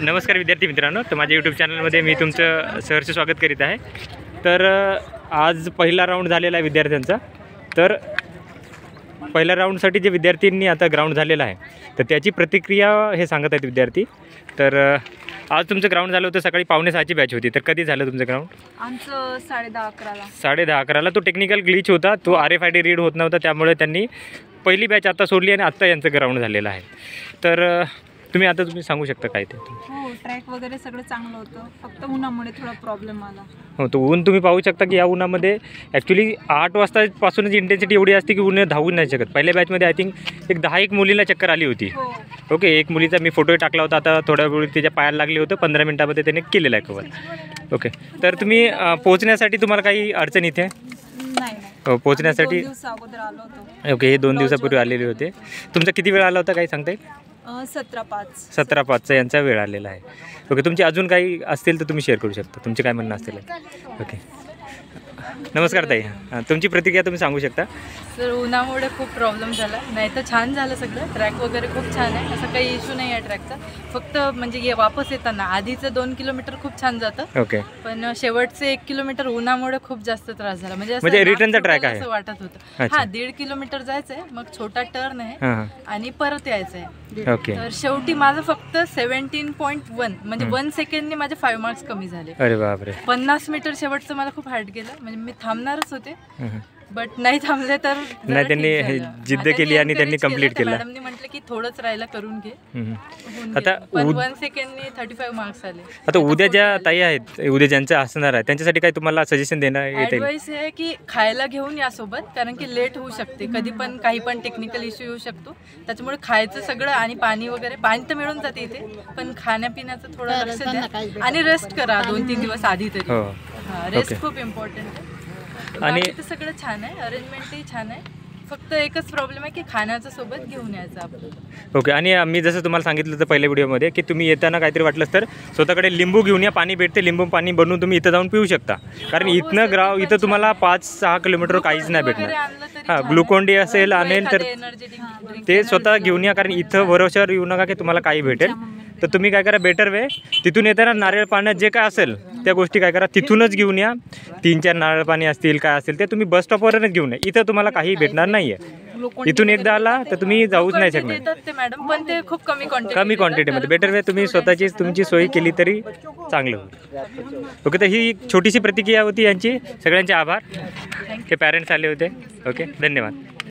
नमस्कार विद्यार्थी मित्रांनो, तर माझ्या यूट्यूब चॅनलमध्ये मी तुमचं सहर्ष स्वागत करीत आहे। तर आज पहिला राऊंड झालेला आहे विद्यार्थ्यांचा। तर पहिल्या राऊंडसाठी जे विद्यार्थ्यांनी आता ग्राउंड झालेला आहे तर त्याची प्रतिक्रिया हे सांगत आहेत विद्यार्थी। तर आज तुमचं ग्राउंड झालं होतं सकाळी 5:45ची बॅच होती, तर कधी झालं तुमचं ग्राउंड? आमचं 10:30-11ला। 10:30-11ला तो टेक्निकल ग्लिच होता, तो RFID रीड होत नव्हता, त्यामुळे त्यांनी पहिली बॅच आता सोडली आणि आत्ता यांचं ग्राउंड झालेलं आहे। तर तुम्ही सांगू शकता काय ते? हो, ट्रॅक वगैरे सगळं चांगलं होतं, फक्त उन्हामुळे थोडा प्रॉब्लेम आला। हो, तो ऊन तुम्ही पाहू शकता की या उन्हामध्ये ॲक्च्युली 8 वाजतापासूनच इंटेन्सिटी एवढी असते की ऊन धावू नाही शकत। पहिल्या बॅचमध्ये आय थिंक एक 10 मुलीला चक्कर आली होती। ओके, एक मुलीचा मी फोटो टाकला होता, आता थोड्या वेळ तिच्या पायाला लागली होतं, 15 मिनिटामध्ये त्याने केलेला आहे कवर। ओके, तर तुम्ही पोहोचण्यासाठी तुम्हाला काही अडचण इथे? नाही, हो, पोहोचण्यासाठी 2 दिवस अगोदर आलो होतो। ओके, हे 2 दिवसापूर्वी आलेले होते। तुमचा किती वेळ आला होता काही सांगता येईल? 17:05 17:05चा यांचा वेळ आलेला आहे। ओके, तुमची अजून काही असतील तर तुम्ही शेअर करू शकता, तुमचे काय म्हणणं असतील? ओके, नमस्कार ताई, तुमची प्रतिक्रिया तुम्ही सांगू शकता? सर, उन्हामुळे खूप प्रॉब्लेम झाला, नाही तर छान झालं सगळं। ट्रॅक वगैरे खूप छान आहे, असं काही इश्यू नाही आहे ट्रॅकचा। फक्त म्हणजे वापस येताना आधीचं 2 किलोमीटर खूप छान जातं। ओके, पण शेवटचे 1 किलोमीटर उन्हामुळे खूप जास्त त्रास झाला, म्हणजे रिटर्नचा ट्रॅक आहे असं वाटत होतं। हा, 1.5 किलोमीटर जायचंय, मग छोटा टर्न आहे आणि परत यायचंय। ओके, तर शेवटी माझं फक्त 17.1 म्हणजे 1 सेकंडने माझे 5 मार्क्स कमी झाले। अरे बापरे, 50 मीटर शेवटचं मला खूप हार्ड गेलं, म्हणजे मी थांबणारच होते बट नाही थांबले तर नाही, त्यांनी जिद्द केली आणि त्यांनी कंप्लीट केलं। मॅडमनी म्हटलं की थोडंच राहिलं, करून घे। आता 1 सेकंडने 35 मार्क्स आले। आता उद्या ज्या ताई आहेत, उद्या ज्यांचं असणार आहे त्यांच्यासाठी काय तुम्हाला सजेशन देणं येत? ॲडवाइस आहे की खायला घेऊन या सोबत, कारण की लेट होऊ शकते, कधी पण काही पण टेक्निकल इश्यू येऊ शकतो, त्याच्यामुळे खायचं सगळं आणि पाणी वगैरे, पाणी तर मिळून जाते इथे, पण खाण्यापिण्याचं थोडं लक्ष द्या आणि रेस्ट करा 2-3 दिवस आधी तरी। हो, रेस्ट खूप इम्पॉर्टंट आहे। आणि सगळं छान आहे, अरेंजमेंटही छान आहे, फक्त एकच प्रॉब्लेम आहे की खाण्याचं सोबत घेऊन यायचं आपल्याला। ओके, आणि मी जसं तुम्हाला सांगितलं होतं पहिल्या व्हिडिओमध्ये की तुम्ही येताना काहीतरी वाटलंच तर स्वतःकडे लिंबू घेऊन या, पाणी भेटते, लिंबू पाणी बनवून तुम्ही इथं जाऊन पिऊ शकता, कारण इथं तुम्हाला 5-6 किलोमीटर काहीच नाही भेटणार। हां, ग्लुकोन डी असेल आणेल तर ते स्वतः घेऊन या, कारण इथं भरोश्यावर येऊ नका की तुम्हाला काही भेटेल। तर तुम्ही काय करा, बेटर वे तिथून येताना नारळ पाण्यात जे काय असेल त्या गोष्टी काय करा, तिथूनच घेऊन या। 3-4 नारळ पाणी असतील, काय असेल ते तुम्ही बस स्टॉपवरच घेऊन या, इथं तुम्हाला काही भेटणार नाही आहे। इथून एकदा आला तर तुम्ही जाऊच नाही शकणार, ते मॅडम, पण ते खूप कमी क्वांटिटीमध्ये। बेटर वे तुम्ही तुमची सोय केली तरी चांगलं होईल। ओके, तर ही छोटीशी प्रतिक्रिया होती यांची। सगळ्यांचे आभार, हे पॅरेंट्स आले होते। ओके, धन्यवाद।